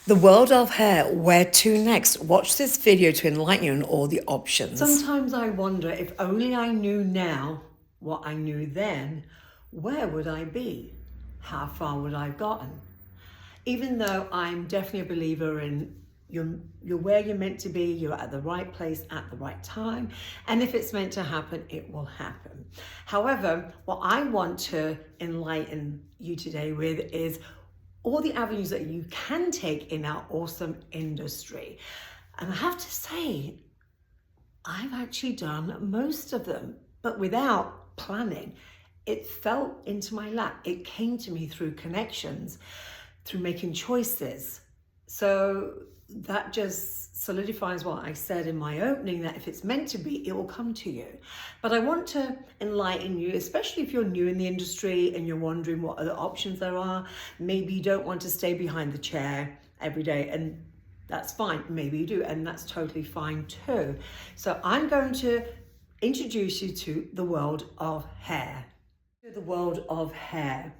The world of hair, where to next? Watch this video to enlighten you on all the options. Sometimes I wonder, if only I knew now what I knew then, where would I be? How far would I have gotten? Even though I'm definitely a believer in you're where you're meant to be, you're at the right place at the right time, and if it's meant to happen, it will happen. However, what I want to enlighten you today with is all the avenues that you can take in our awesome industry. And I have to say, I've actually done most of them, but without planning. It fell into my lap. It came to me through connections, through making choices. So that just solidifies what I said in my opening, that if it's meant to be, it will come to you. But I want to enlighten you, especially if you're new in the industry and you're wondering what other options there are. Maybe you don't want to stay behind the chair every day, and that's fine. Maybe you do, and that's totally fine too. So I'm going to introduce you to the world of hair. The world of hair.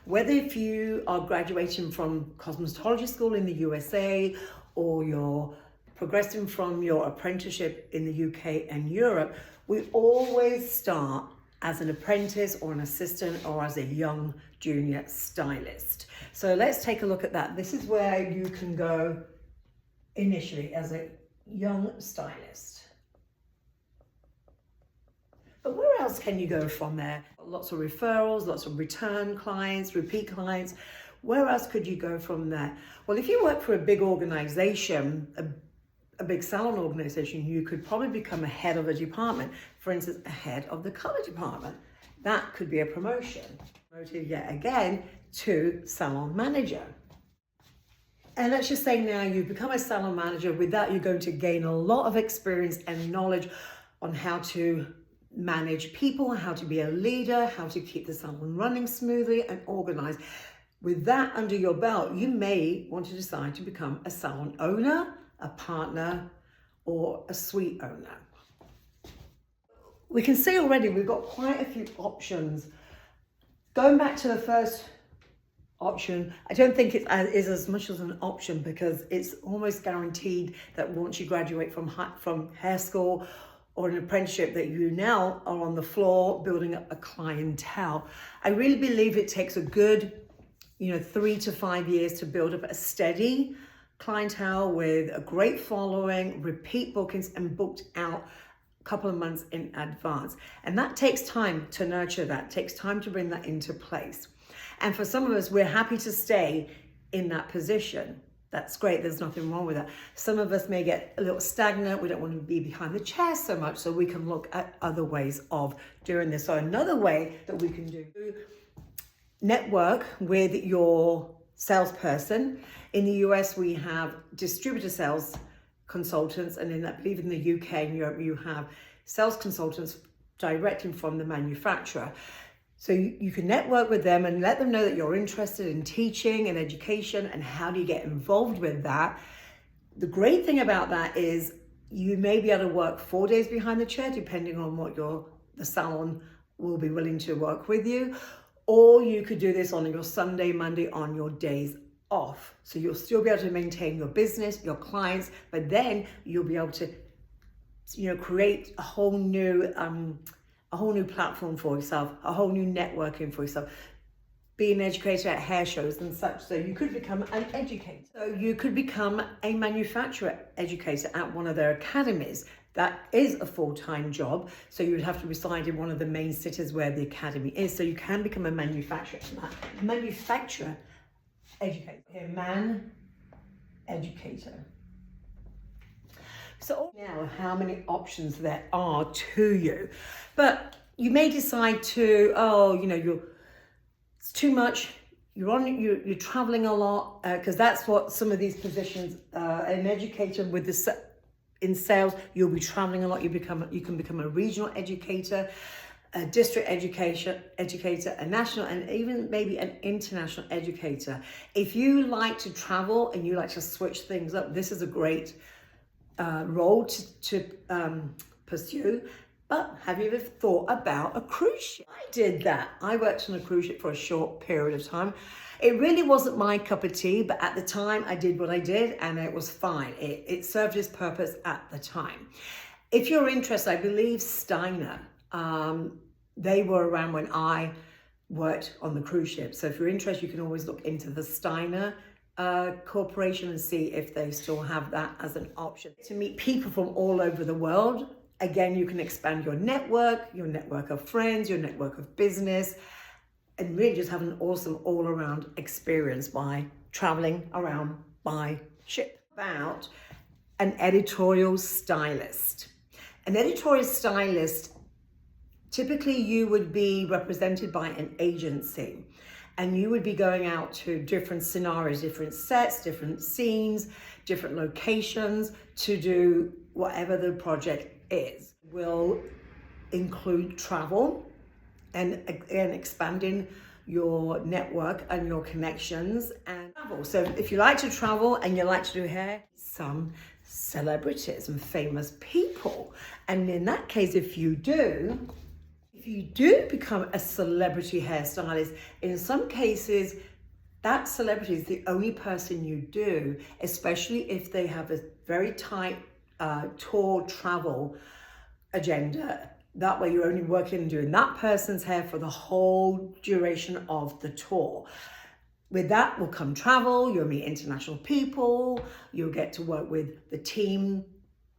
Whether if you are graduating from cosmetology school in the USA, or you're progressing from your apprenticeship in the UK and Europe, we always start as an apprentice or an assistant or as a young junior stylist. So let's take a look at that. This is where you can go initially as a young stylist. But where else can you go from there? Lots of referrals, lots of return clients, repeat clients. Where else could you go from there? Well, if you work for a big organization, a big salon organization, you could probably become a head of a department. For instance, a head of the color department. That could be a promotion. Promoted yet again to salon manager. And let's just say now you've become a salon manager. With that, you're going to gain a lot of experience and knowledge on how to manage people, how to be a leader, how to keep the salon running smoothly and organized. With that under your belt, you may want to decide to become a salon owner, a partner, or a suite owner. We can see already we've got quite a few options. Going back to the first option, I don't think it is as much as an option, because it's almost guaranteed that once you graduate from hair school or an apprenticeship, that you now are on the floor building up a clientele. I really believe it takes a good 3 to 5 years to build up a steady clientele with a great following, repeat bookings, and booked out a couple of months in advance. And that takes time to nurture that, takes time to bring that into place. And for some of us, we're happy to stay in that position. That's great, there's nothing wrong with that. Some of us may get a little stagnant, we don't want to be behind the chair so much, so we can look at other ways of doing this. So another way that we can do, network with your salesperson. In the US, we have distributor sales consultants, and I believe in the UK and Europe, you have sales consultants directly from the manufacturer. So you can network with them and let them know that you're interested in teaching and education, and how do you get involved with that. The great thing about that is you may be able to work 4 days behind the chair, depending on what the salon will be willing to work with you. Or you could do this on your Sunday, Monday, on your days off. So you'll still be able to maintain your business, your clients, but then you'll be able to, create a whole new platform for yourself, a whole new networking for yourself. Be an educator at hair shows and such. So you could become an educator. So you could become a manufacturer educator at one of their academies. That is a full-time job. So you would have to reside in one of the main cities where the academy is. So you can become a manufacturer educator. Okay, man educator. So now, how many options there are to you. But you may decide to, it's too much. You're traveling a lot, because that's what some of these positions, an educator in sales, you'll be traveling a lot. You can become a regional educator, a district educator, a national, and even maybe an international educator. If you like to travel and you like to switch things up, this is a great role to pursue. But have you ever thought about a cruise ship? I did that. I worked on a cruise ship for a short period of time. It really wasn't my cup of tea, but at the time I did what I did and it was fine. It served its purpose at the time. If you're interested, I believe Steiner, they were around when I worked on the cruise ship. So if you're interested, you can always look into the Steiner corporation and see if they still have that as an option. To meet people from all over the world, again, you can expand your network of friends, your network of business, and really just have an awesome all-around experience by traveling around by ship. About an editorial stylist. An editorial stylist, typically you would be represented by an agency and you would be going out to different scenarios, different sets, different scenes, different locations to do whatever the project is. Will include travel and again expanding your network and your connections and travel. So if you like to travel and you like to do hair, some celebrities and famous people. And in that case, if you do become a celebrity hairstylist, in some cases, that celebrity is the only person you do, especially if they have a very tight tour travel agenda. That way you're only working and doing that person's hair for the whole duration of the tour. With that will come travel, you'll meet international people, you'll get to work with the team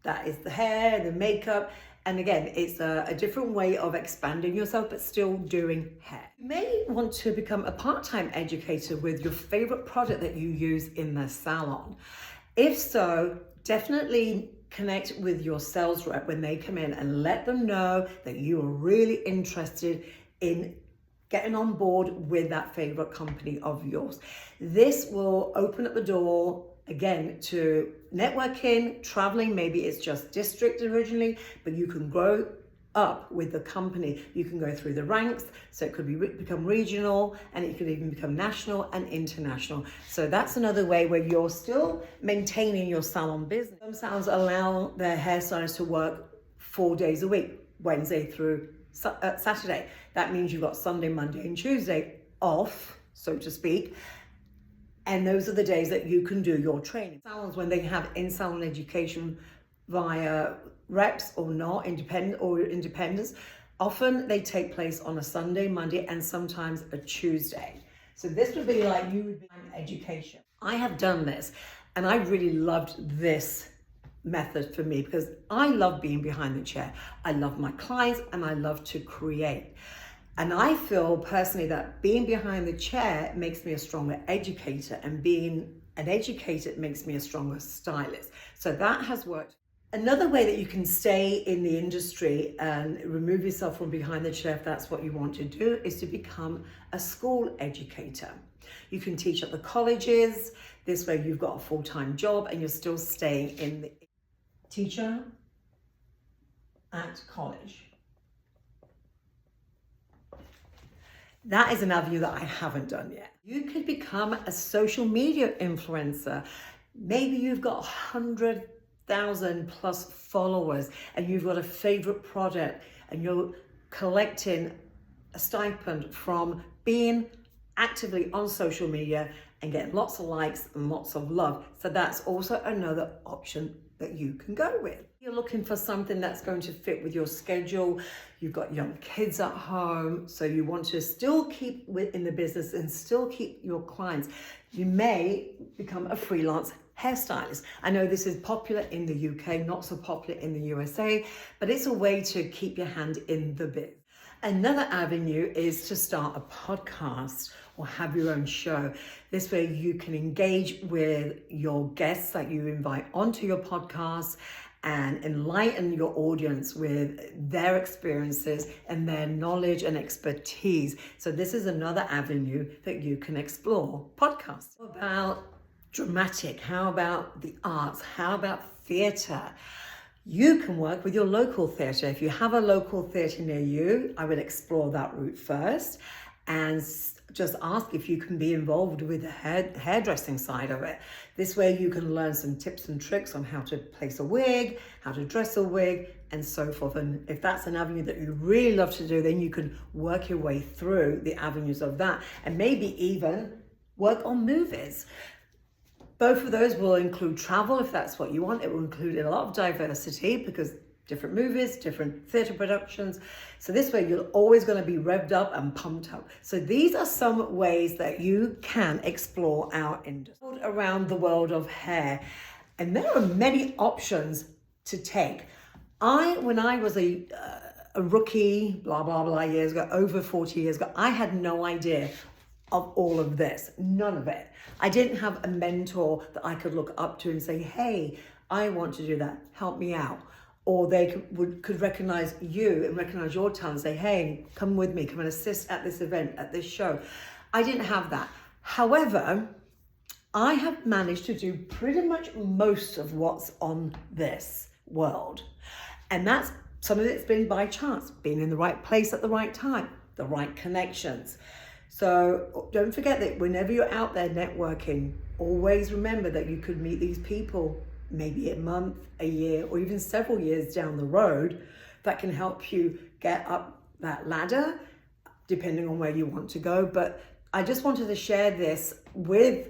that is the hair, the makeup, and again, it's a different way of expanding yourself, but still doing hair. You may want to become a part-time educator with your favorite product that you use in the salon. If so, definitely connect with your sales rep when they come in and let them know that you are really interested in getting on board with that favorite company of yours. This will open up the door again to networking, traveling. Maybe it's just district originally, but you can grow up with the company. You can go through the ranks, so it could become regional, and it could even become national and international. So that's another way where you're still maintaining your salon business. Some salons allow their hairstylists to work 4 days a week, Wednesday through Saturday. That means you've got Sunday, Monday, and Tuesday off, so to speak. And those are the days that you can do your training. Salons, when they have in-salon education via reps or not, independents, often they take place on a Sunday, Monday, and sometimes a Tuesday. So this would be like you would be in education. I have done this and I really loved this method for me because I love being behind the chair. I love my clients and I love to create. And I feel personally that being behind the chair makes me a stronger educator, and being an educator makes me a stronger stylist. So that has worked. Another way that you can stay in the industry and remove yourself from behind the chair, if that's what you want to do, is to become a school educator. You can teach at the colleges. This way you've got a full-time job and you're still staying in the teacher at college. That is an avenue that I haven't done yet. You could become a social media influencer. Maybe you've got 100,000 plus followers and you've got a favorite product and you're collecting a stipend from being actively on social media and getting lots of likes and lots of love. So that's also another option that you can go with. You're looking for something that's going to fit with your schedule. You've got young kids at home, so you want to still keep in the business and still keep your clients. You may become a freelance hairstylist. I know this is popular in the UK, not so popular in the USA, but it's a way to keep your hand in the biz. Another avenue is to start a podcast or have your own show. This way you can engage with your guests that you invite onto your podcast and enlighten your audience with their experiences and their knowledge and expertise. So this is another avenue that you can explore. Podcasts. How about dramatic? How about the arts? How about theatre? You can work with your local theatre. If you have a local theatre near you, I would explore that route first and just ask if you can be involved with the hairdressing side of it. This way you can learn some tips and tricks on how to place a wig, how to dress a wig, and so forth. And if that's an avenue that you really love to do, then you can work your way through the avenues of that, and maybe even work on movies. Both of those will include travel if that's what you want. It will include a lot of diversity because different movies, different theatre productions. So this way you're always going to be revved up and pumped up. So these are some ways that you can explore our industry around the world of hair. And there are many options to take. When I was a rookie, blah, blah, blah, years ago, over 40 years ago, I had no idea of all of this, none of it. I didn't have a mentor that I could look up to and say, hey, I want to do that, help me out. Or they could recognize you and recognize your talent and say, hey, come with me, come and assist at this event, at this show. I didn't have that. However, I have managed to do pretty much most of what's on this world. And that's, some of it's been by chance, being in the right place at the right time, the right connections. So don't forget that whenever you're out there networking, always remember that you could meet these people maybe a month, a year, or even several years down the road that can help you get up that ladder, depending on where you want to go. But I just wanted to share this with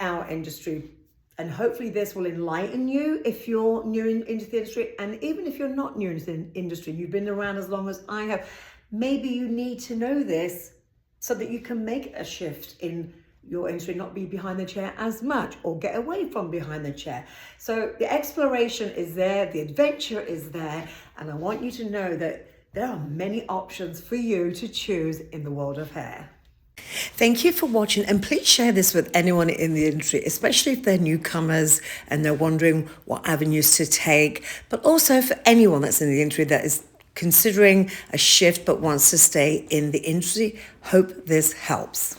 our industry, and hopefully this will enlighten you if you're new into the industry, and even if you're not new into the industry, you've been around as long as I have, maybe you need to know this so that you can make a shift in your industry, not be behind the chair as much or get away from behind the chair. So the exploration is there, the adventure is there, and I want you to know that there are many options for you to choose in the world of hair. Thank you for watching, and please share this with anyone in the industry, especially if they're newcomers and they're wondering what avenues to take, but also for anyone that's in the industry that is considering a shift but wants to stay in the industry. Hope this helps.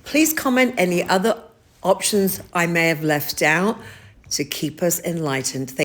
Please comment any other options I may have left out to keep us enlightened.